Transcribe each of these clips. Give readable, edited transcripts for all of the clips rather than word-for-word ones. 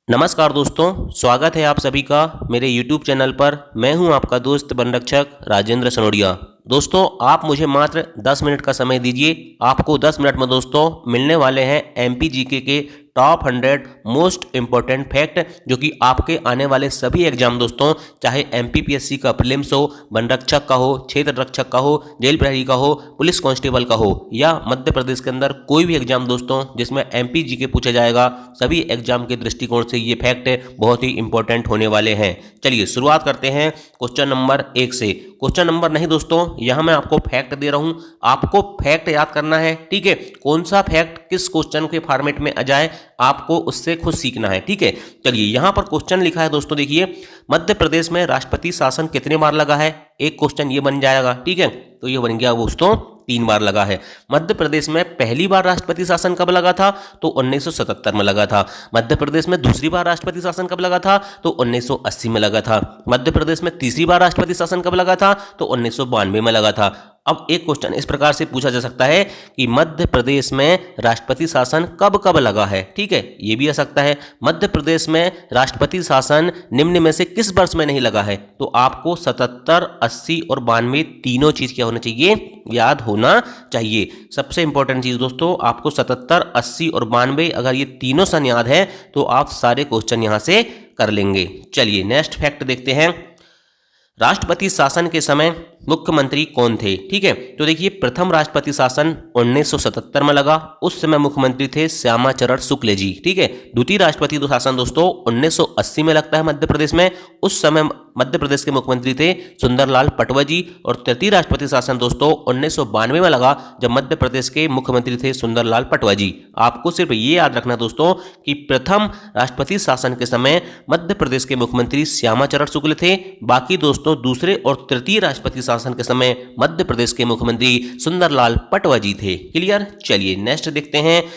नमस्कार दोस्तों, स्वागत है आप सभी का मेरे YouTube चैनल पर। मैं हूं आपका दोस्त वन रक्षक राजेंद्र सनोडिया। दोस्तों, आप मुझे मात्र 10 मिनट का समय दीजिए। आपको 10 मिनट में दोस्तों मिलने वाले हैं एमपी जीके के टॉप 100 मोस्ट इंपॉर्टेंट फैक्ट, जो कि आपके आने वाले सभी एग्जाम दोस्तों, चाहे एमपीपीएससी का प्रीलिम्स हो, वन रक्षक का हो, क्षेत्र रक्षक का हो, जेल प्रहरी का हो, पुलिस कांस्टेबल का हो, या मध्य प्रदेश के अंदर कोई भी एग्जाम दोस्तों जिसमें एमपी जीके पूछा जाएगा, सभी एग्जाम के दृष्टिकोण से ये फैक्ट बहुत ही इंपॉर्टेंट होने वाले हैं। चलिए शुरुआत करते हैं क्वेश्चन नंबर 1 से। क्वेश्चन नंबर नहीं दोस्तों, यहां मैं आपको फैक्ट दे रहा हूं, आपको फैक्ट याद करना है। ठीक है, कौन सा फैक्ट किस क्वेश्चन के फॉर्मेट में आ जाए आपको उससे खुद सीखना है। ठीक है, चलिए यहां पर क्वेश्चन लिखा है दोस्तों, देखिए मध्य प्रदेश में राष्ट्रपति शासन कितने बार लगा है। एक क्वेश्चन ये बन जाएगा। ठीक है, तो ये बन गया दोस्तों 3 बार लगा है। मध्य प्रदेश में पहली बार राष्ट्रपति शासन कब लगा था, तो 1977 में लगा था। मध्य प्रदेश में दूसरी बार राष्ट्रपति शासन कब लगा था, तो 1980 में लगा था। मध्य प्रदेश में तीसरी बार राष्ट्रपति शासन कब लगा था, तो 1992 में लगा था। अब एक क्वेश्चन इस प्रकार से पूछा जा सकता है कि मध्य प्रदेश में राष्ट्रपति शासन कब कब लगा है। ठीक है, ये भी आ सकता है मध्य प्रदेश में राष्ट्रपति शासन निम्न में से किस वर्ष में नहीं लगा है। तो आपको 77, 80 और 92 तीनों चीज क्या होना चाहिए, याद होना चाहिए। सबसे इंपॉर्टेंट चीज दोस्तों, आपको 77, 80 और 92 अगर ये तीनों सन याद है तो आप सारे क्वेश्चन यहां से कर लेंगे। चलिए नेक्स्ट फैक्ट देखते हैं। राष्ट्रपति शासन के समय मुख्यमंत्री कौन थे। ठीक है, तो देखिए प्रथम राष्ट्रपति शासन 1977 में लगा, उस समय मुख्यमंत्री थे श्यामाचरण शुक्ल जी। ठीक है, द्वितीय राष्ट्रपति शासन दोस्तों 1980 में लगता है मध्य प्रदेश में, उस समय मध्य प्रदेश के मुख्यमंत्री थे सुंदरलाल पटवा जी। और तृतीय राष्ट्रपति शासन दोस्तों 1992 में लगा, जब मध्य प्रदेश के मुख्यमंत्री थे सुंदरलाल पटवा जी। आपको सिर्फ ये याद रखना दोस्तों कि प्रथम राष्ट्रपति शासन के समय मध्य प्रदेश के मुख्यमंत्री श्यामाचरण शुक्ल थे, बाकी दोस्तों दूसरे और तृतीय राष्ट्रपति शासन के समय मध्य प्रदेश के मुख्यमंत्री सुंदरलाल पटवा जी थे। क्लियर। चलिए नेक्स्ट देखते हैं।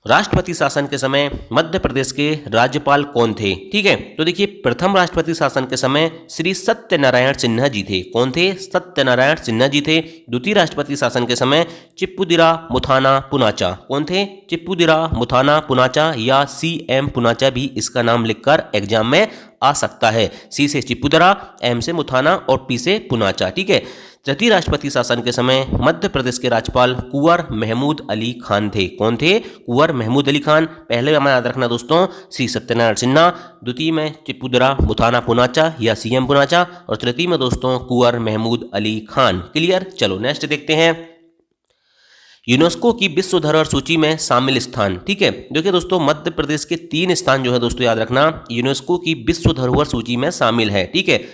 राष्ट्रपति शासन के समय मध्य प्रदेश के राज्यपाल कौन थे। ठीक है, तो देखिए प्रथम राष्ट्रपति शासन के समय श्री सत्यनारायण सिन्हा जी थे। कौन थे, सत्यनारायण सिन्हा जी थे। द्वितीय राष्ट्रपति शासन के समय चिप्पुदिरा मुथाना पुनाचा। कौन थे, चिप्पुदिरा मुथाना पुनाचा, या CM पुनाचा भी इसका नाम लिखकर एग्जाम में आ सकता है। C से चिप्पुदिरा, M से मुथाना और P से पुनाचा। ठीक है, तृतीय राष्ट्रपति शासन के समय मध्य प्रदेश के राज्यपाल कुंवर महमूद अली खान थे। कौन थे, कुंवर महमूद अली खान। पहले हमें याद रखना दोस्तों श्री सत्यनारायण सिन्हा, द्वितीय में चिप्पुदिरा मुथाना पुनाचा या CM पुनाचा, और तृतीय में दोस्तों कुंवर महमूद अली खान। क्लियर। चलो नेक्स्ट देखते हैं। यूनेस्को की विश्व धरोहर सूची में शामिल स्थान। ठीक है, देखिए दोस्तों मध्य प्रदेश के 3 स्थान जो है दोस्तों याद रखना यूनेस्को की विश्व धरोहर सूची में शामिल है। ठीक है,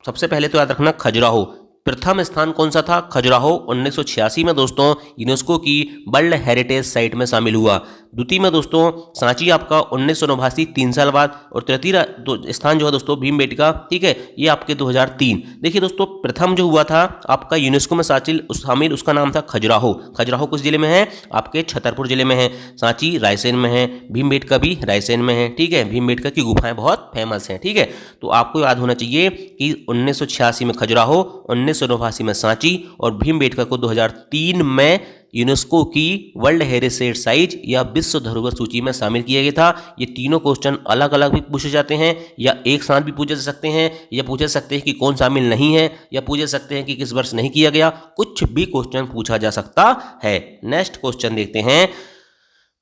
सबसे पहले तो याद रखना खजुराहो। प्रथम स्थान कौन सा था, खजुराहो 1986 में दोस्तों यूनेस्को की वर्ल्ड हेरिटेज साइट में शामिल हुआ। द्वितीय में दोस्तों सांची आपका 1989 3 साल बाद, और तृतीय स्थान जो है दोस्तों भीमबेटका। ठीक है, ये आपके 2003। देखिए दोस्तों प्रथम जो हुआ था आपका यूनेस्को में शामिल, उसका नाम था खजुराहो। खजुराहो किस जिले में है, आपके छतरपुर जिले में है। सांची रायसेन में है, भीमबेटका भी रायसेन में है। ठीक है, भीमबेटका की गुफाएं बहुत फेमस हैं। ठीक है, तो आपको याद होना चाहिए कि 1986 में खजुराहो, 1989 में सांची और भीमबेटका को 2003 में यूनेस्को की वर्ल्ड हेरिटेज साइट या विश्व धरोहर सूची में शामिल किया गया था। ये तीनों क्वेश्चन अलग अलग भी पूछे जाते हैं, या एक साथ भी पूछे जा सकते हैं, या पूछे सकते हैं कि कौन शामिल नहीं है, या पूछे सकते हैं कि किस वर्ष नहीं किया गया। कुछ भी क्वेश्चन पूछा जा सकता है। नेक्स्ट क्वेश्चन देखते हैं।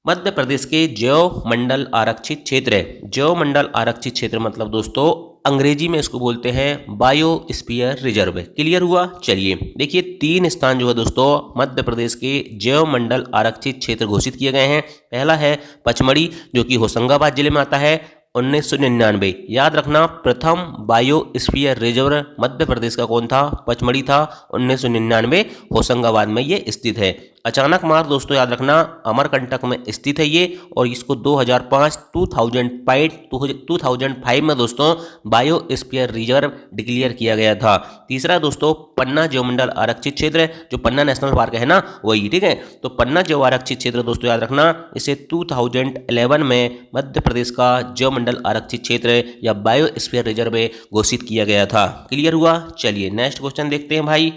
मध्य प्रदेश के जैव मंडल आरक्षित क्षेत्र। जैव मंडल आरक्षित क्षेत्र मतलब दोस्तों अंग्रेजी में इसको बोलते हैं बायोस्फीयर रिजर्व। क्लियर हुआ। चलिए देखिए 3 स्थान जो है दोस्तों मध्य प्रदेश के जैव मंडल आरक्षित क्षेत्र घोषित किए गए हैं। पहला है पचमढ़ी, जो कि होशंगाबाद जिले में आता है, 1999। याद रखना प्रथम बायोस्फीयर रिजर्व मध्य प्रदेश का कौन था, पचमढ़ी था, 1999 होशंगाबाद में ये स्थित है। अचानक मार्ग दोस्तों याद रखना अमरकंटक में स्थित है ये, और इसको 2005 में दोस्तों बायोस्फीयर रिजर्व डिक्लेयर किया गया था। तीसरा दोस्तों पन्ना जैव मंडल आरक्षित क्षेत्र, जो पन्ना नेशनल पार्क है ना वही। ठीक है, तो पन्ना जैव आरक्षित क्षेत्र दोस्तों याद रखना इसे 2011 में मध्य प्रदेश का जैव मंडल आरक्षित क्षेत्र या बायोस्फीयर रिजर्व घोषित किया गया था। क्लियर हुआ। चलिए नेक्स्ट क्वेश्चन देखते हैं भाई।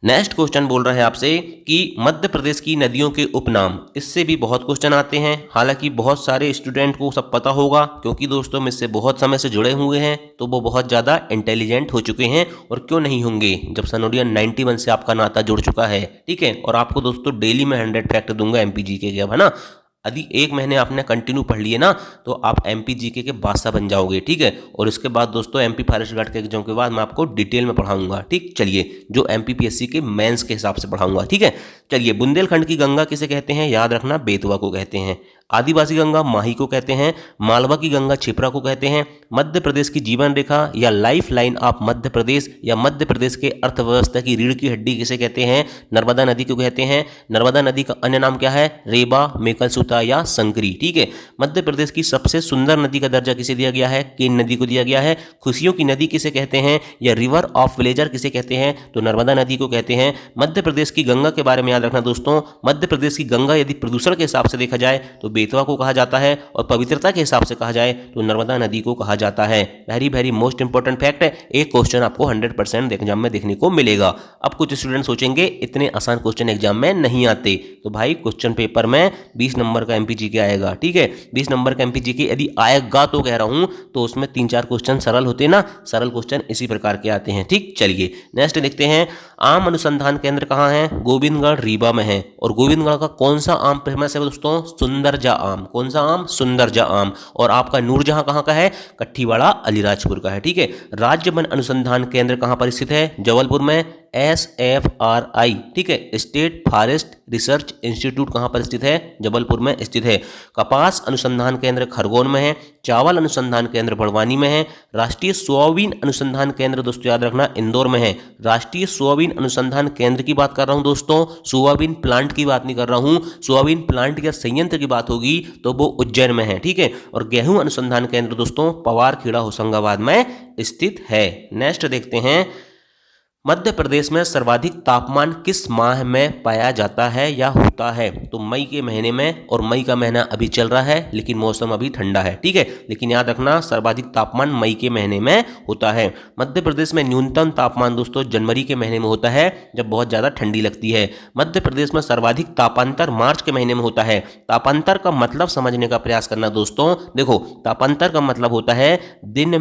नेक्स्ट क्वेश्चन बोल रहा है आपसे कि मध्य प्रदेश की नदियों के उपनाम। इससे भी बहुत क्वेश्चन आते हैं, हालांकि बहुत सारे स्टूडेंट को सब पता होगा क्योंकि दोस्तों मुझसे बहुत समय से जुड़े हुए हैं, तो वो बहुत ज़्यादा इंटेलिजेंट हो चुके हैं। और क्यों नहीं होंगे जब सनोडिया 91 से आपका नाता जुड़ चुका है, ठीक है। और आपको दोस्तों डेली में 100 फैक्ट दूंगा एमपी के, है ना। यदि एक महीने आपने कंटिन्यू पढ़ लिए ना तो आप एमपी जीके के बादशाह बन जाओगे, ठीक है। और इसके बाद दोस्तों एमपी फॉरेस्ट गार्ड के एग्जाम के बाद मैं आपको डिटेल में पढ़ाऊंगा, ठीक। चलिए, जो एमपीपीएससी के मेंस के हिसाब से पढ़ाऊंगा, ठीक है। चलिए, बुंदेलखंड की गंगा किसे कहते हैं, याद रखना बेतवा को कहते हैं। आदिवासी गंगा माही को कहते हैं। मालवा की गंगा छिपरा को कहते हैं। मध्य प्रदेश की जीवन रेखा या life line of Madhya Pradesh या मध्य प्रदेश के अर्थव्यवस्था की रीढ़ की हड्डी किसे कहते हैं, नर्मदा नदी को कहते हैं। नर्मदा नदी का अन्य नाम क्या है, रेबा, मेकलसूता या संकरी, ठीक है। मध्य प्रदेश की सबसे सुंदर नदी का दर्जा किसे दिया गया है, केन नदी को दिया गया है। खुशियों की नदी किसे कहते हैं या रिवर ऑफ विलेजर किसे कहते हैं, तो नर्मदा नदी को कहते हैं। मध्य प्रदेश की गंगा के बारे में याद रखना दोस्तों, मध्य प्रदेश की गंगा यदि प्रदूषण के हिसाब से देखा जाए तो बेतवा को कहा जाता है, और पवित्रता के हिसाब से कहा जाए तो नर्मदा नदी को कहा जाता है। Very very most important fact है, एक क्वेश्चन आपको 100% एग्जाम में देखने को मिलेगा। अब कुछ स्टूडेंट सोचेंगे इतने आसान क्वेश्चन एग्जाम में नहीं आते, तो भाई क्वेश्चन पेपर में 20 नंबर का एमपीजी के आएगा, ठीक है। 20 नंबर का एमपीजी के यदि आएगा तो कह रहा हूं तो उसमें 3-4 क्वेश्चन सरल होते ना, सरल क्वेश्चन इसी प्रकार के आते हैं, ठीक। चलिए नेक्स्ट लिखते हैं, आम अनुसंधान केंद्र कहाँ है, गोविंदगढ़ रीवा में है। और गोविंदगढ़ का कौन सा आम फेमस है दोस्तों, सुंदरजा आम। कौन सा आम, सुंदरजा आम। और आपका नूरजहां कहाँ का है, कट्ठीवाड़ा अलीराजपुर का है, ठीक है। राज्य वन अनुसंधान केंद्र कहाँ पर स्थित है, जबलपुर में, SFRI, ठीक है। स्टेट फॉरेस्ट रिसर्च इंस्टीट्यूट कहाँ पर स्थित है, जबलपुर में स्थित है। कपास अनुसंधान केंद्र खरगोन में है। चावल अनुसंधान केंद्र बड़वानी में है। राष्ट्रीय सोयाबीन अनुसंधान केंद्र दोस्तों याद रखना इंदौर में है। राष्ट्रीय सोयाबीन अनुसंधान केंद्र की बात कर रहा हूं दोस्तों, सोयाबीन प्लांट की बात नहीं कर रहा हूं। सोयाबीन प्लांट या संयंत्र की बात होगी तो वो उज्जैन में है, ठीक है। और गेहूं अनुसंधान केंद्र दोस्तों पवारखेड़ा होशंगाबाद में स्थित है। नेक्स्ट देखते हैं, मध्य प्रदेश में सर्वाधिक तापमान किस माह में पाया जाता है या होता है, तो मई के महीने में। और मई का महीना अभी चल रहा है लेकिन मौसम अभी ठंडा है, ठीक है। लेकिन याद रखना सर्वाधिक तापमान मई के महीने में होता है। मध्य प्रदेश में न्यूनतम तापमान दोस्तों जनवरी के महीने में होता है जब बहुत ज़्यादा ठंडी लगती है। मध्य प्रदेश में सर्वाधिक तापांतर मार्च के महीने में होता है। तापांतर का मतलब समझने का प्रयास करना दोस्तों। देखो, तापांतर का मतलब होता है दिन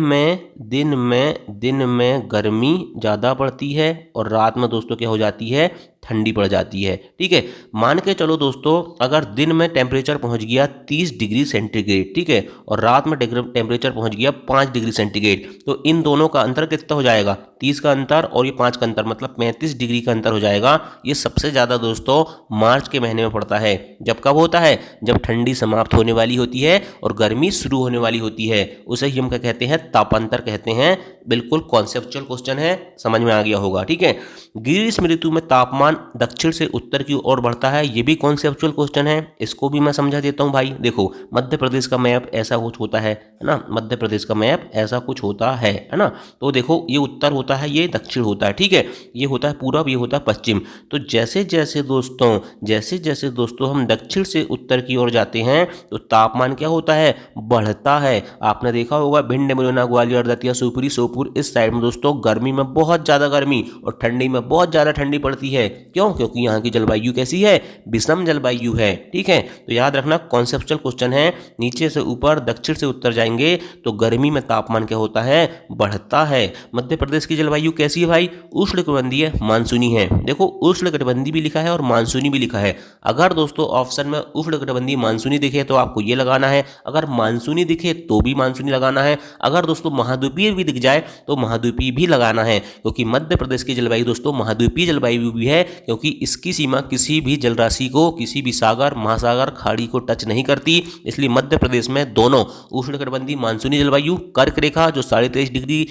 में गर्मी ज़्यादा पड़ती है और रात में दोस्तों क्या हो जाती है, ठंडी पड़ जाती है, ठीक है। मान के चलो दोस्तों, अगर दिन में टेम्परेचर पहुंच गया 30 डिग्री सेंटीग्रेड, ठीक है, और रात में टेम्परेचर पहुंच गया 5 डिग्री सेंटीग्रेड, तो इन दोनों का अंतर कितना हो जाएगा, 30 का अंतर और ये 5 का अंतर, मतलब 35 डिग्री का अंतर हो जाएगा। ये सबसे ज़्यादा दोस्तों मार्च के महीने में पड़ता है। जब कब होता है, जब ठंडी समाप्त होने वाली होती है और गर्मी शुरू होने वाली होती है, उसे ही हम क्या कहते हैं, तापांतर कहते हैं। बिल्कुल कॉन्सेप्चुअल क्वेश्चन है, समझ में आ गया होगा, ठीक है। ग्रीष्म ऋतु में तापमान दक्षिण से उत्तर की ओर बढ़ता है, ये भी कॉन्सेप्चुअल क्वेश्चन है, इसको भी मैं समझा देता हूं भाई। देखो, मध्य प्रदेश का मैप ऐसा कुछ होता है ना, मध्य प्रदेश का मैप ऐसा कुछ होता है ना। तो देखो, ये उत्तर होता है, ये दक्षिण होता है, ठीक है। ये होता है पूरब, ये होता है पश्चिम। तो जैसे जैसे दोस्तों हम दक्षिण से उत्तर की ओर जाते हैं तो तापमान क्या होता है, बढ़ता है। आपने देखा होगा भिंड, मुरैना, ग्वालियर, दतिया, शिवपुरी, सोनपुर, इस साइड में दोस्तों गर्मी में बहुत ज़्यादा गर्मी और ठंडी में बहुत ज़्यादा ठंडी पड़ती है। क्यों, क्योंकि यहाँ की जलवायु कैसी है, विषम जलवायु है, ठीक है। तो याद रखना कॉन्सेप्चुअल क्वेश्चन है। नीचे से ऊपर, दक्षिण से उत्तर जाएंगे तो गर्मी में तापमान क्या होता है, बढ़ता है। मध्य प्रदेश की जलवायु कैसी है भाई, उष्णकटिबंधीय मानसूनी है। देखो, उष्णकटिबंधीय भी लिखा है और मानसूनी भी लिखा है। अगर दोस्तों ऑप्शन में उष्णकटिबंधीय मानसूनी दिखे तो आपको ये लगाना है, अगर मानसूनी दिखे तो भी मानसूनी लगाना है, अगर दोस्तों महाद्वीपीय भी दिख जाए तो महाद्वीपीय भी लगाना है। क्योंकि मध्य प्रदेश की जलवायु दोस्तों महाद्वीपीय जलवायु भी है, क्योंकि इसकी सीमा किसी भी जलराशि को, किसी भी सागर, महासागर, खाड़ी को टच नहीं करती। इसलिए मध्य प्रदेश में दोनों उष्णकटिबंधीय मानसूनी जलवायु, कर्क रेखा जो 23.5 डिग्री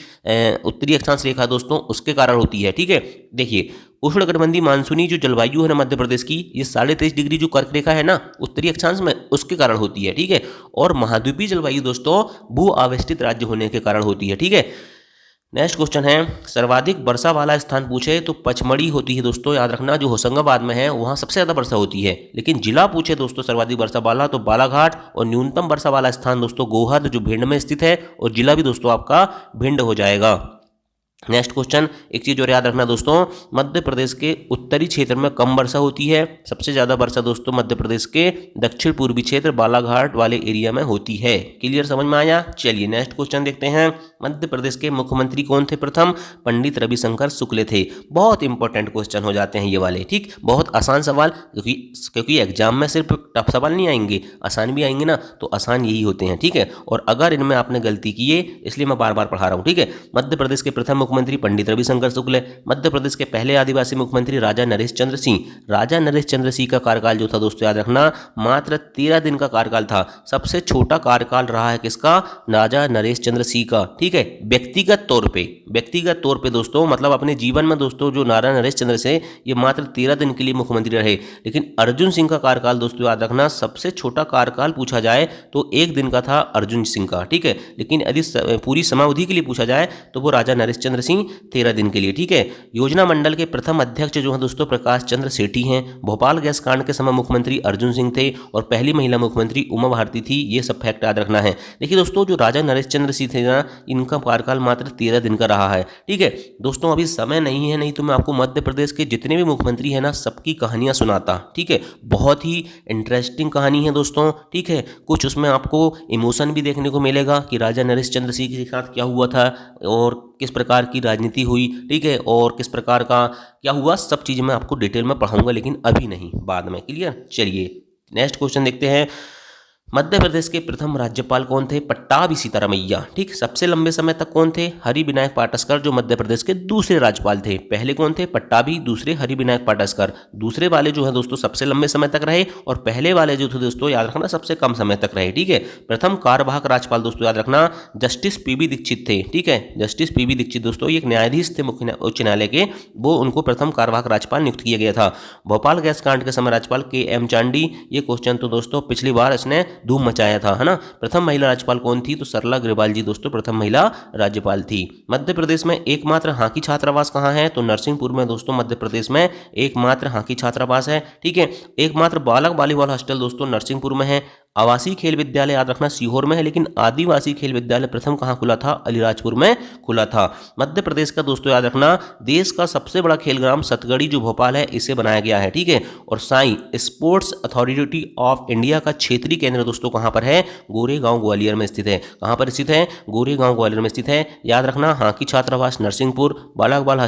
उत्तरी अक्षांश रेखा दोस्तों उसके कारण होती है, ठीक है। देखिए, उष्णकटिबंधीय मानसूनी जो जलवायु है ना मध्य प्रदेश की, ये 23.5 डिग्री जो कर्क रेखा है ना उत्तरी अक्षांश में, उसके कारण होती है, ठीक है। और महाद्वीपीय जलवायु दोस्तों भू आवेष्टित राज्य होने के कारण होती है, ठीक है। नेक्स्ट क्वेश्चन है, सर्वाधिक वर्षा वाला स्थान पूछे तो पचमढ़ी होती है दोस्तों, याद रखना, जो होशंगाबाद में है वहाँ सबसे ज़्यादा वर्षा होती है। लेकिन जिला पूछे दोस्तों सर्वाधिक वर्षा वाला तो बालाघाट, और न्यूनतम वर्षा वाला स्थान दोस्तों गोहद जो भिंड में स्थित है, और जिला भी दोस्तों आपका भिंड हो जाएगा। नेक्स्ट क्वेश्चन, एक चीज और याद रखना दोस्तों, मध्य प्रदेश के उत्तरी क्षेत्र में कम वर्षा होती है, सबसे ज्यादा वर्षा दोस्तों मध्य प्रदेश के दक्षिण पूर्वी क्षेत्र बालाघाट वाले एरिया में होती है। क्लियर, समझ में आया? चलिए नेक्स्ट क्वेश्चन देखते हैं। मध्य प्रदेश के मुख्यमंत्री कौन थे प्रथम? पंडित रविशंकर शुक्ल थे। बहुत इंपॉर्टेंट क्वेश्चन हो जाते हैं ये वाले, ठीक, बहुत आसान सवाल, क्योंकि एग्जाम में सिर्फ टफ सवाल नहीं आएंगे, आसान भी आएंगे ना, तो आसान यही होते हैं, ठीक है। और अगर इनमें आपने गलती की है, इसलिए मैं बार बार पढ़ा रहा हूँ, ठीक है। मध्य प्रदेश के प्रथम मुख्यमंत्री पंडित रविशंकर शुक्ल। मध्य प्रदेश के पहले आदिवासी मुख्यमंत्री राजा नरेश चंद्र सिंह। राजा नरेश चंद्र सिंह का कार्यकाल जो था दोस्तों याद रखना, मात्र 13 दिन का कार्यकाल था। सबसे छोटा कार्यकाल रहा है किसका? राजा नरेश चंद्र सिंह का, ठीक है। व्यक्तिगत तौर पे दोस्तों, मतलब अपने जीवन में दोस्तों, जो राजा नरेश चंद्र से ये मात्र 13 दिन के लिए मुख्यमंत्री रहे। लेकिन अर्जुन सिंह का कार्यकाल दोस्तों याद रखना, सबसे छोटा कार्यकाल पूछा जाए तो 1 दिन का था अर्जुन सिंह का, ठीक है। लेकिन यदि पूरी समावधि के लिए पूछा जाए तो वो राजा नरेश चंद्र सिंह 13 दिन के लिए, ठीक है। योजना मंडल के प्रथम अध्यक्ष जो है दोस्तों प्रकाश चंद्र सेठी हैं। भोपाल गैस कांड के समय मुख्यमंत्री अर्जुन सिंह थे और पहली महिला मुख्यमंत्री उमा भारती थी। ये सब फैक्ट याद रखना है। देखिए दोस्तों, जो राजा नरेश चंद्र सिंह थे ना, इनका कार्यकाल मात्र 13 दिन का रहा है, ठीक है दोस्तों। अभी समय नहीं है, नहीं तो मैं आपको मध्य प्रदेश के जितने भी मुख्यमंत्री हैं ना, सबकी कहानियां सुनाता, ठीक है। बहुत ही इंटरेस्टिंग कहानी है दोस्तों, ठीक है। कुछ उसमें आपको इमोशन भी देखने को मिलेगा कि राजा नरेश चंद्र सिंह के साथ क्या हुआ था और किस प्रकार की राजनीति हुई, ठीक है, और किस प्रकार का क्या हुआ, सब चीज़ मैं आपको डिटेल में पढ़ाऊंगा, लेकिन अभी नहीं, बाद में। क्लियर, चलिए नेक्स्ट क्वेश्चन देखते हैं। मध्य प्रदेश के प्रथम राज्यपाल कौन थे? पट्टाभी सीतारामैया, ठीक। सबसे लंबे समय तक कौन थे? हरि विनायक पाटस्कर, जो मध्य प्रदेश के दूसरे राज्यपाल थे। पहले कौन थे? पट्टाभी, दूसरे हरि विनायक पाटस्कर। दूसरे वाले जो है दोस्तों सबसे लंबे समय तक रहे, और पहले वाले जो थे दोस्तों याद रखना सबसे कम समय तक रहे, ठीक है। प्रथम कार्यवाहक राज्यपाल दोस्तों याद रखना जस्टिस पीबी दीक्षित थे, ठीक है। जस्टिस पीबी दीक्षित दोस्तों एक न्यायाधीश थे मुख्य उच्च न्यायालय के, वो उनको प्रथम कार्यवाहक राज्यपाल नियुक्त किया गया था। भोपाल गैस कांड के समय राज्यपाल KM चांडी। ये क्वेश्चन तो दोस्तों पिछली बार इसने धूम मचाया था, है ना। प्रथम महिला राज्यपाल कौन थी? तो सरला अग्रवाल जी दोस्तों प्रथम महिला राज्यपाल थी। मध्य प्रदेश में एकमात्र हाकी छात्रावास कहाँ है? तो नरसिंहपुर में दोस्तों मध्य प्रदेश में एकमात्र हाकी छात्रावास है, ठीक है। एकमात्र बालक वॉलीबॉल हॉस्टल दोस्तों नरसिंहपुर में है। आवासीय खेल विद्यालय याद रखना सीहोर में है, लेकिन आदिवासी खेल विद्यालय प्रथम कहाँ खुला था? अलीराजपुर में खुला था। मध्य प्रदेश का दोस्तों याद रखना देश का सबसे बड़ा खेल ग्राम सतगड़ी जो भोपाल है, इसे बनाया गया है, ठीक है। और Sai sports authority of India का क्षेत्रीय केंद्र दोस्तों कहाँ पर है? गोरेगांव ग्वालियर में स्थित है। कहाँ पर स्थित है? गोरेगांव ग्वालियर में स्थित है। याद रखना हाकी छात्रावास नरसिंहपुर, बालक बाल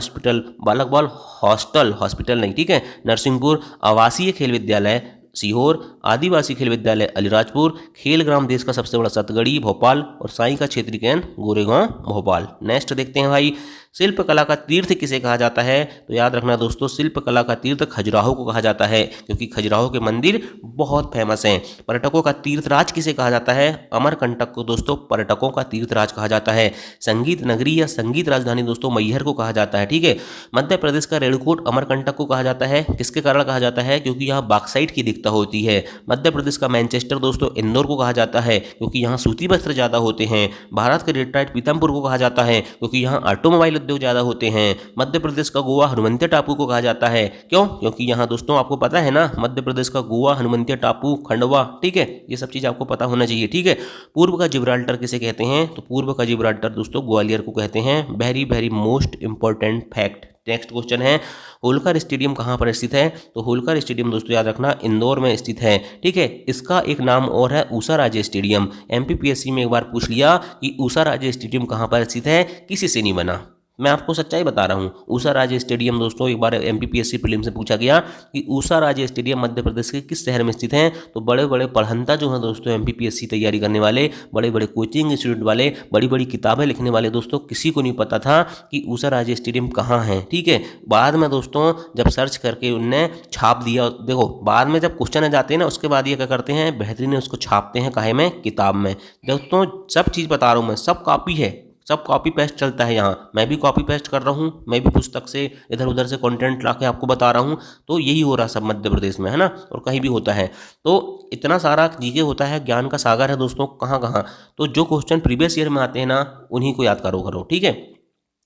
हॉस्पिटल नहीं, ठीक है, नरसिंहपुर। आवासीय खेल विद्यालय सीहोर, आदिवासी खेल विद्यालय अलीराजपुर, खेल ग्राम देश का सबसे बड़ा सतगड़ी भोपाल, और साई का क्षेत्रीय केंद्र गोरेगांव भोपाल। नेक्स्ट देखते हैं भाई, शिल्प कला का तीर्थ किसे कहा जाता है? तो याद रखना दोस्तों शिल्प कला का तीर्थ खजुराहो को कहा जाता है, क्योंकि खजुराहो के मंदिर बहुत फेमस हैं। पर्यटकों का तीर्थराज किसे कहा जाता है? अमरकंटक को दोस्तों पर्यटकों का तीर्थराज कहा जाता है। संगीत नगरी या संगीत राजधानी दोस्तों मैहर को कहा जाता है, ठीक है। मध्य प्रदेश का रेणुकूट अमरकंटक को कहा जाता है, किसके कारण कहा जाता है? क्योंकि यहाँ बॉक्साइट की दिक्कत होती है। मध्य प्रदेश का मैनचेस्टर दोस्तों इंदौर को कहा जाता है, क्योंकि यहाँ सूती वस्त्र ज्यादा होते हैं। भारत का डेट्रॉइट पीतमपुर को कहा जाता है, क्योंकि यहाँ ऑटोमोबाइल उद्योग ज्यादा होते हैं। मध्य प्रदेश का गोवा हनुमंतिया टापू को कहा जाता है, क्यों? क्योंकि यहाँ दोस्तों आपको पता है ना, मध्य प्रदेश का गोवा, हनुमंतिया टापू, खंडवा, ठीक है, ये सब चीज आपको पता होना चाहिए, ठीक है। पूर्व का जिब्राल्टर किसे कहते हैं? तो पूर्व का जिब्राल्टर दोस्तों ग्वालियर को कहते हैं। Very very most important fact. Next question है, होलकर स्टेडियम कहाँ पर स्थित है? तो होलकर स्टेडियम दोस्तों याद रखना इंदौर में स्थित है, ठीक है। इसका एक नाम और है ऊषा राजे स्टेडियम। MPPSC में एक बार पूछ लिया कि ऊषा राजे स्टेडियम कहाँ पर स्थित है, किसी से नहीं बना। मैं आपको सच्चाई बता रहा हूँ। ऊषा राजे स्टेडियम दोस्तों एक बार MPPSC प्रीलिम से पूछा गया कि ऊषा राजे स्टेडियम मध्य प्रदेश के किस शहर में स्थित है? तो बड़े बड़े पढ़ंता जो हैं दोस्तों MPPSC तैयारी करने वाले, बड़े बड़े कोचिंग इंस्टीट्यूट वाले, बड़ी बड़ी किताबें लिखने वाले दोस्तों, किसी को नहीं पता था कि ऊषा राजे स्टेडियम कहाँ है, ठीक है। बाद में दोस्तों जब सर्च करके उनने छाप दिया, देखो बाद में जब क्वेश्चन आ जाते हैं ना, उसके बाद ये क्या करते हैं, बेहतरीन उसको छापते हैं, काहे में? किताब में। दोस्तों सब चीज़ बता रहा हूँ मैं, सब कॉपी है, सब कॉपी पेस्ट चलता है यहाँ। मैं भी कॉपी पेस्ट कर रहा हूँ, मैं भी पुस्तक से इधर उधर से कंटेंट ला के आपको बता रहा हूँ। तो यही हो रहा सब मध्य प्रदेश में, है ना, और कहीं भी होता है। तो इतना सारा चीज़ें होता है, ज्ञान का सागर है दोस्तों, कहाँ कहाँ। तो जो क्वेश्चन प्रीवियस ईयर में आते हैं ना, उन्हीं को याद करो, ठीक है।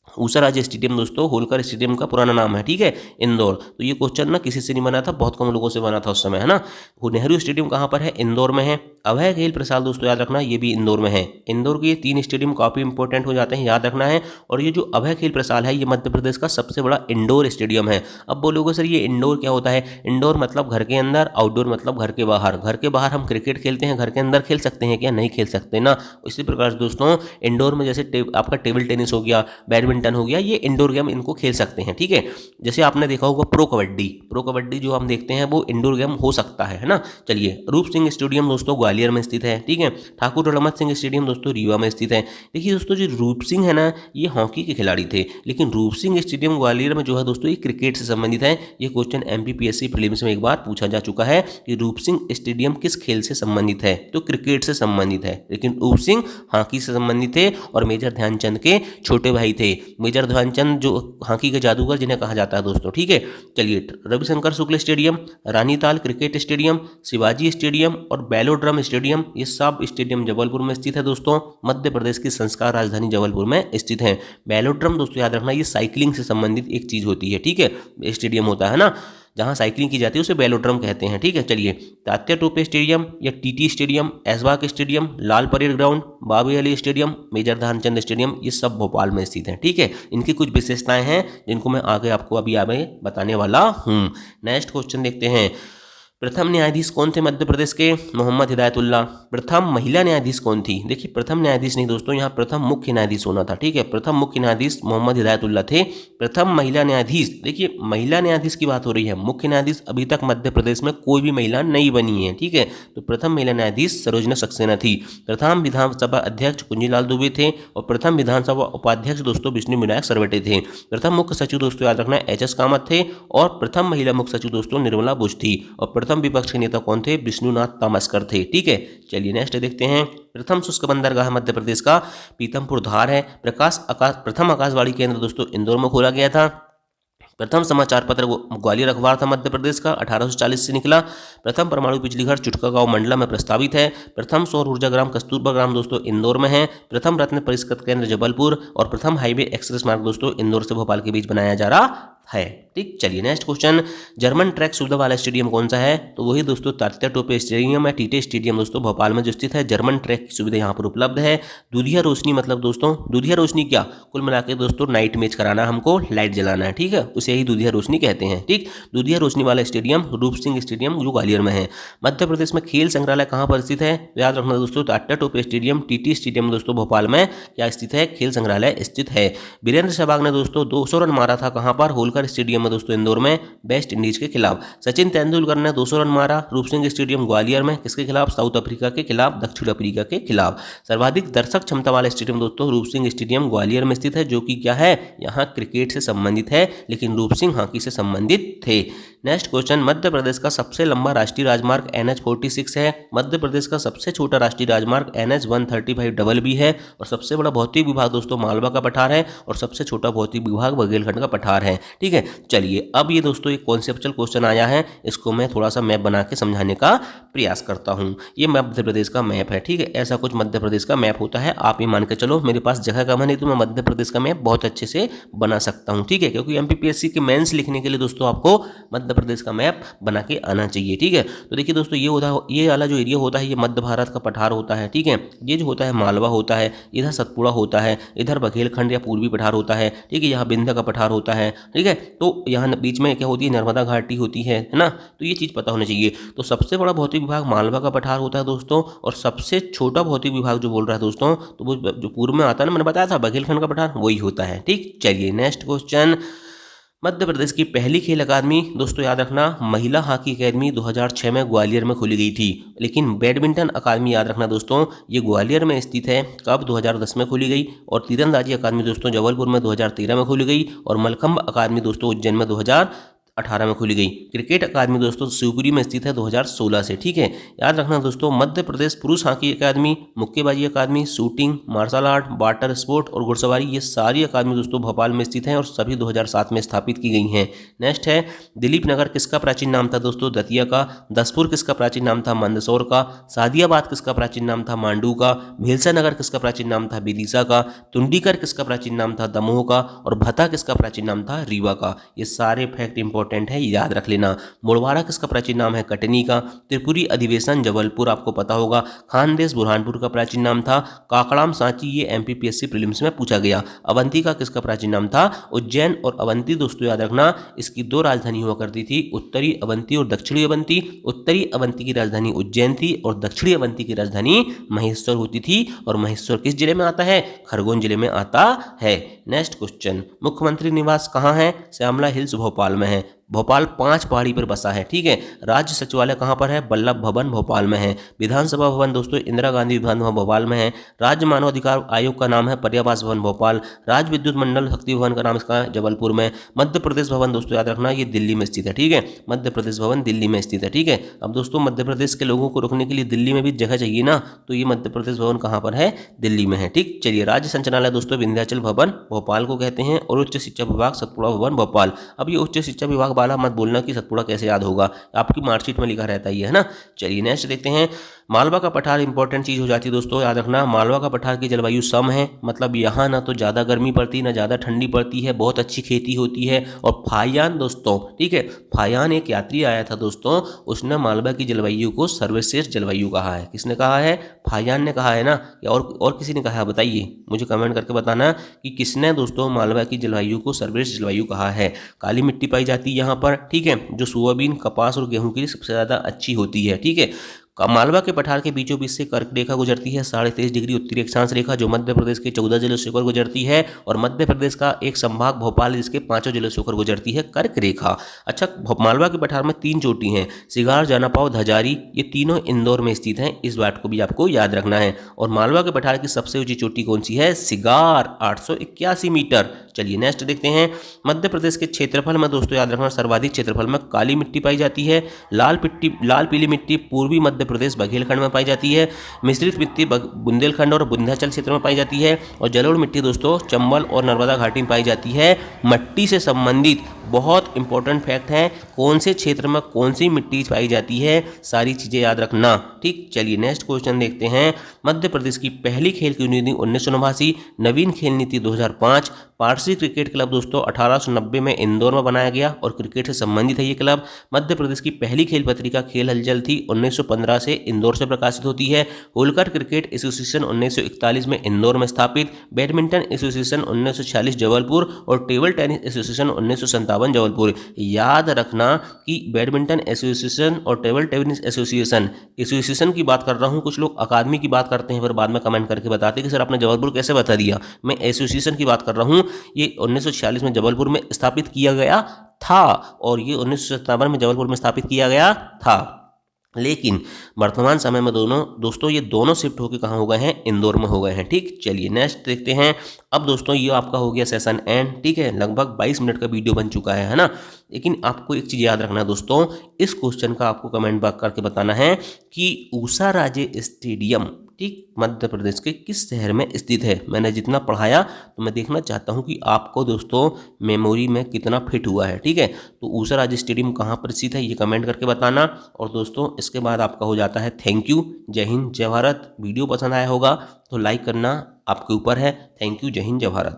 ऊषाराज स्टेडियम दोस्तों होलकर स्टेडियम का पुराना नाम है, ठीक है, इंदौर। तो ये क्वेश्चन ना किसी से नहीं बना था, बहुत कम लोगों से बना था उस समय, है ना। वो नेहरू स्टेडियम कहाँ पर है, इंदौर में है। अभय खेल प्रसाद दोस्तों याद रखना, ये भी इंदौर में है। इंदौर के ये 3 स्टेडियम काफ़ी इंपॉर्टेंट हो जाते हैं, याद रखना है। और ये जो अभय खेल प्रसाद है, ये मध्य प्रदेश का सबसे बड़ा इंडोर स्टेडियम है। अब बोलोगे सर ये इंडोर क्या होता है, इंडोर मतलब घर के अंदर, आउटडोर मतलब घर के बाहर। घर के बाहर हम क्रिकेट खेलते हैं, घर के अंदर खेल सकते हैं क्या, नहीं खेल सकते ना। इसी प्रकार से दोस्तों इंडोर में जैसे आपका टेबल टेनिस हो गया, बैडमिंटन हो गया, ये इंडोर गेम इनको खेल सकते हैं, ठीक है। जैसे आपने देखा होगा प्रो कबड्डी जो हम देखते हैं वो इंडोर गेम हो सकता है ना। चलिए, रूप सिंह स्टेडियम दोस्तों ग्वालियर में स्थित है, ठीक है। ठाकुर रमत सिंह स्टेडियम दोस्तों रीवा में स्थित है। देखिए दोस्तों, जो रूप सिंह है ना, ये हॉकी के खिलाड़ी थे, लेकिन रूप सिंह स्टेडियम ग्वालियर में जो है दोस्तों ये क्रिकेट से संबंधित है। ये क्वेश्चन एमपीपीएससी प्रीलिम्स में एक बार पूछा जा चुका है कि रूप सिंह स्टेडियम किस खेल से संबंधित है, तो क्रिकेट से संबंधित है, लेकिन रूप सिंह हॉकी से संबंधित थे और मेजर ध्यानचंद के छोटे भाई थे। मेजर ध्यानचंद जो हॉकी के जादूगर जिन्हें कहा जाता है दोस्तों, ठीक है। चलिए, Ravishankar Shukla stadium, Ranital cricket stadium, Shivaji stadium और बेलोड्रम स्टेडियम, ये सब स्टेडियम जबलपुर में स्थित है दोस्तों। मध्य प्रदेश की संस्कार राजधानी जबलपुर में स्थित है। बेलोड्रम दोस्तों याद रखना, ये साइकिलिंग से संबंधित एक चीज होती है, ठीक है, स्टेडियम होता है ना, जहां साइकिलिंग की जाती है उसे बेलोड्रम कहते हैं, ठीक है। चलिए, तात्या टोपे स्टेडियम या TT stadium, Aishbagh stadium, Lal parade ground, Babu Ali stadium, major Dhyanchand stadium, ये सब भोपाल में स्थित हैं, ठीक है। इनकी कुछ विशेषताएं हैं जिनको मैं आगे आपको अभी बताने वाला हूं। नेक्स्ट क्वेश्चन देखते हैं। प्रथम न्यायाधीश कौन थे मध्य प्रदेश के, मोहम्मद हिदायतुल्लाह। प्रथम महिला न्यायाधीश कौन थी, देखिए प्रथम न्यायाधीश नहीं दोस्तों, यहाँ प्रथम मुख्य न्यायाधीश होना था, ठीक है। प्रथम मुख्य न्यायाधीश मोहम्मद हिदायतुल्लाह थे। प्रथम महिला न्यायाधीश, देखिए महिला न्यायाधीश की बात हो रही है, मुख्य न्यायाधीश अभी तक मध्य प्रदेश में कोई भी महिला नहीं बनी है, ठीक है। तो प्रथम महिला न्यायाधीश सरोजना सक्सेना थी। प्रथम विधानसभा अध्यक्ष कुंजीलाल दुबे थे और प्रथम विधानसभा उपाध्यक्ष दोस्तों विष्णु विनायक सरवटे थे। प्रथम मुख्य सचिव दोस्तों याद रखना एच.एस. कामत थे और प्रथम महिला मुख्य सचिव दोस्तों निर्मला बुश थी और प्रथम विपक्ष के नेता कौन थे, विष्णुनाथ तामस्कर थे, ठीक है। चलिए नेक्स्ट देखते हैं। प्रथम शुष्क बंदरगाह मध्य प्रदेश का पीतमपुर धार है। प्रथम आकाशवाणी केंद्र दोस्तों इंदौर में खोला गया था। प्रथम समाचार पत्र ग्वालियर अखबार था मध्य प्रदेश का, 1840 से निकला। प्रथम परमाणु बिजली घर चुटका गांव मंडला में प्रस्तावित है। प्रथम सौर ऊर्जा ग्राम कस्तूरबा ग्राम दोस्तों इंदौर में है। प्रथम रत्न परिष्कृत केंद्र जबलपुर और प्रथम हाईवे एक्सप्रेस मार्ग दोस्तों इंदौर से भोपाल के बीच बनाया जा रहा है, ठीक। चलिए नेक्स्ट क्वेश्चन। जर्मन ट्रैक सुविधा वाला स्टेडियम कौन सा है, तो वही दोस्तों तात्या टोपे स्टेडियम है, टीटे स्टेडियम दोस्तों भोपाल में जो स्थित है। जर्मन ट्रैक की सुविधा यहाँ पर उपलब्ध है। दुधिया रोशनी मतलब दोस्तों, दुधिया रोशनी क्या, कुल मिलाकर दोस्तों नाइट मैच कराना, हमको लाइट जलाना है, ठीक है, उसे ही दुधिया रोशनी कहते हैं, ठीक। दुधिया रोशनी वाला स्टेडियम रूप सिंह स्टेडियम जो ग्वालियर में है। मध्य प्रदेश में खेल संग्रहालय कहाँ पर स्थित है, याद रखना दोस्तों, Tatya Tope stadium, TT stadium दोस्तों भोपाल में क्या स्थित है, खेल संग्रहालय स्थित है। वीरेंद्र सहवाग ने दोस्तों 200 रन मारा था कहाँ पर, होलकर स्टेडियम में दोस्तों इंदौर में, वेस्ट इंडीज के खिलाफ। सचिन तेंदुलकर ने 200 रन मारा रूप सिंह स्टेडियम ग्वालियर में, किसके खिलाफ, साउथ अफ्रीका के खिलाफ, दक्षिण अफ्रीका के खिलाफ। सर्वाधिक दर्शक क्षमता वाला स्टेडियम दोस्तों रूप सिंह स्टेडियम ग्वालियर में स्थित है, जो कि क्या है, यहाँ क्रिकेट से संबंधित है, लेकिन रूप सिंह हॉकी से संबंधित थे। Next question. मध्य प्रदेश का सबसे लंबा राष्ट्रीय राजमार्ग NH46 है। मध्य प्रदेश का सबसे छोटा राष्ट्रीय राजमार्ग NH135BB है और सबसे बड़ा भौतिक विभाग दोस्तों मालवा का पठार है और सबसे छोटा भौतिक विभाग बघेलखंड का पठार है, ठीक है। चलिए, अब ये दोस्तों एक कॉन्सेप्चुअल क्वेश्चन आया है, इसको मैं थोड़ा सा मैप बना के समझाने का प्रयास करता हूँ। ये मध्य प्रदेश का मैप है, ठीक है, ऐसा कुछ मध्य प्रदेश का मैप होता है। आप ये मान के चलो, मेरे पास जगह कम है, नहीं तो मैं मध्य प्रदेश का मैप बहुत अच्छे से बना सकता हूँ, ठीक है, क्योंकि एमपीपीएससी के मेंस लिखने के लिए दोस्तों आपको मध्य प्रदेश का मैप बना के आना चाहिए, ठीक है। तो देखिए दोस्तों, ये वाला जो एरिया होता है ये मध्य भारत का पठार होता है, ठीक है। ये जो होता है मालवा होता है, इधर सतपुड़ा होता है, इधर बघेलखंड या पूर्वी पठार होता है, ठीक है, यहाँ बिंध्य का पठार होता है, ठीक है। तो यहाँ बीच में क्या होती है, नर्मदा घाटी होती है ना, तो ये चीज़ पता होनी चाहिए। तो सबसे बड़ा भौतिक विभाग मालवा का पठार होता है दोस्तों, और सबसे छोटा भौतिक विभाग जो बोल रहा है दोस्तों, तो वो जो पूर्व में आता है ना, मैंने बताया था बघेलखंड का पठार, वही होता है, ठीक। चलिए नेक्स्ट क्वेश्चन। मध्य प्रदेश की पहली खेल अकादमी दोस्तों याद रखना, महिला हॉकी अकादमी 2006 में ग्वालियर में खोली गई थी। लेकिन बैडमिंटन अकादमी याद रखना दोस्तों, ये ग्वालियर में स्थित है, कब, 2010 में खोली गई। और तीरंदाजी अकादमी दोस्तों जबलपुर में 2013 में खोली गई। और मलखंभ अकादमी दोस्तों उज्जैन में 2018 2018 में खोली गई। क्रिकेट अकादमी दोस्तों शिवपुरी में स्थित है 2016 से। ठीक है, याद रखना दोस्तों, मध्य प्रदेश पुरुष हॉकी अकादमी, मुक्केबाजी अकादमी, shooting, martial art, water sport और घुड़सवारी, ये सारी अकादमी दोस्तों भोपाल में स्थित हैं और सभी 2007 में स्थापित की गई हैं। नेक्स्ट है, दिलीप नगर किसका प्राचीन नाम था दोस्तों? दतिया का। दसपुर किसका प्राचीन नाम था? मंदसौर का। सादियाबाद किसका प्राचीन नाम था? मांडू का। भीलसा नगर किसका प्राचीन नाम था? विदिशा का। तुंडीकर किसका प्राचीन नाम था? दमोह का। और भता किसका प्राचीन नाम था? रीवा का। ये सारे फैक्ट इंपॉर्टेंट है, याद रख लेना। मुड़वाड़ा किसका प्राचीन नाम है? कटनी का। त्रिपुरी अधिवेशन जबलपुर आपको पता होगा। खानदेश बुरहानपुर का प्राचीन नाम था। काकड़ाम सांची, ये एमपीपीएससी प्रीलिम्स में पूछा गया। अवंती का किसका प्राचीन नाम था? उज्जैन और अवंती दोस्तों याद रखना, इसकी दो राजधानी हुआ करती थी, उत्तरी अवंती और दक्षिणी अवंती। उत्तरी अवंती की राजधानी उज्जैन थी और दक्षिणी अवंती की राजधानी महेश्वर होती थी। और महेश्वर किस जिले में आता है? खरगोन जिले में आता है। नेक्स्ट क्वेश्चन, मुख्यमंत्री निवास कहाँ है? श्यामला हिल्स भोपाल में है। भोपाल 5 पहाड़ी पर बसा है। ठीक है, राज्य सचिवालय कहाँ पर है? वल्लभ भवन भोपाल में है। विधानसभा भवन दोस्तों इंदिरा गांधी विधान भवन भोपाल में है। राज्य मानव अधिकार आयोग का नाम है पर्यावास भवन भोपाल। राज्य विद्युत मंडल शक्ति भवन का नाम इसका है जबलपुर में। मध्य प्रदेश भवन दोस्तों याद रखना, ये दिल्ली में स्थित है। ठीक है, मध्य प्रदेश भवन दिल्ली में स्थित है। ठीक है, अब दोस्तों मध्य प्रदेश के लोगों को रुकने के लिए दिल्ली में भी जगह चाहिए ना, तो ये मध्य प्रदेश भवन कहाँ पर है? दिल्ली में है। ठीक, चलिए, राज्य संचालनालय दोस्तों विंध्याचल भवन भोपाल को कहते हैं और उच्च शिक्षा विभाग सतपुड़ा भवन भोपाल। अब ये उच्च शिक्षा विभाग वाला मत बोलना कि सतपुड़ा कैसे याद होगा, आपकी मार्कशीट में लिखा रहता है ना। चलिए नेक्स्ट देखते हैं, मालवा का पठार इंपॉर्टेंट चीज़ हो जाती है दोस्तों, याद रखना। मालवा का पठार की जलवायु सम है, मतलब यहाँ ना तो ज़्यादा गर्मी पड़ती ना ज़्यादा ठंडी पड़ती है, बहुत अच्छी खेती होती है। और फायान दोस्तों, ठीक है, फायान एक यात्री आया था दोस्तों, उसने मालवा की जलवायु को सर्वश्रेष्ठ जलवायु कहा है। किसने कहा है? फायान ने कहा है ना, या और किसी ने कहा है? बताइए, मुझे कमेंट करके बताना कि किसने दोस्तों मालवा की जलवायु को सर्वश्रेष्ठ जलवायु कहा है। काली मिट्टी पाई जाती है यहाँ पर, ठीक है, जो सोयाबीन, कपास और गेहूं के लिए सबसे ज़्यादा अच्छी होती है। ठीक है, मालवा के पठार के बीचों बीच से कर्क रेखा गुजरती है, 23.5 डिग्री उत्तरी अक्षांश रेखा, जो मध्य प्रदेश के 14 जिलों से होकर गुजरती है। और मध्य प्रदेश का एक संभाग भोपाल जिसके 5 जिलों से होकर गुजरती है कर्क रेखा। अच्छा, मालवा के पठार में 3 चोटी हैं, सिगार, जानापाव, धजारी, ये तीनों इंदौर में स्थित हैं। इस बात को भी आपको याद रखना है। और मालवा के पठार की सबसे ऊंची चोटी कौन सी है? Cigar, 881 metre. चलिए नेक्स्ट देखते हैं, मध्य प्रदेश के क्षेत्रफल में दोस्तों याद रखना, सर्वाधिक क्षेत्रफल में काली मिट्टी पाई जाती है। लाल पीली मिट्टी पूर्वी मध्य प्रदेश बघेलखंड में पाई जाती है। मिश्रित मिट्टी बुंदेलखंड और विंध्याचल क्षेत्र में पाई जाती है। और जलोढ़ मिट्टी दोस्तों चंबल और नर्मदा घाटी में पाई जाती है। मिट्टी से संबंधित बहुत इंपॉर्टेंट फैक्ट हैं, कौन से क्षेत्र में कौन सी मिट्टी पाई जाती है, सारी चीज़ें याद रखना। ठीक, चलिए नेक्स्ट क्वेश्चन देखते हैं, मध्य प्रदेश की पहली खेल की नीति 1989, नवीन खेल नीति 2005। पारसी क्रिकेट क्लब दोस्तों 1890 में इंदौर में बनाया गया और क्रिकेट से संबंधित है ये क्लब। मध्य प्रदेश की पहली खेल पत्रिका खेल हलचल थी, 1915 से इंदौर से प्रकाशित होती है। होलकर क्रिकेट एसोसिएशन 1941 में इंदौर में स्थापित। बैडमिंटन एसोसिएशन 1946 जबलपुर और टेबल टेनिस एसोसिएशन 1957 जबलपुर। याद रखना कि बैडमिंटन एसोसिएशन और टेबल टेनिस एसोसिएशन की बात कर रहा हूँ, कुछ लोग अकादमी की बात करते हैं फिर बाद में कमेंट करके बताते हैं कि सर आपने जबलपुर कैसे बता दिया। मैं एसोसिएशन की बात कर रहा हूँ, ये 1946 में जबलपुर में स्थापित किया गया था और ये 1957 में जबलपुर में स्थापित किया गया था। लेकिन वर्तमान समय में दोस्तों ये दोनों शिफ्ट होकर कहाँ हो गए हैं? इंदौर में हो गए हैं। ठीक, चलिए नेक्स्ट देखते हैं। अब दोस्तों ये आपका हो गया सेशन एंड, ठीक है, लगभग 22 मिनट का वीडियो बन चुका है ना। लेकिन आपको एक चीज़ याद रखना है दोस्तों, इस क्वेश्चन का आपको कमेंट बॉक्स करके बताना है कि ऊषा राजे स्टेडियम, ठीक, मध्य प्रदेश के किस शहर में स्थित है। मैंने जितना पढ़ाया तो मैं देखना चाहता हूं कि आपको दोस्तों मेमोरी में कितना फिट हुआ है। ठीक है, तो ऊषा राजे स्टेडियम कहाँ पर स्थित है ये कमेंट करके बताना। और दोस्तों इसके बाद आपका हो जाता है थैंक यू, जय हिंद, जय भारत। वीडियो पसंद आया होगा तो लाइक करना आपके ऊपर है। थैंक यू, जय हिंद, जय भारत।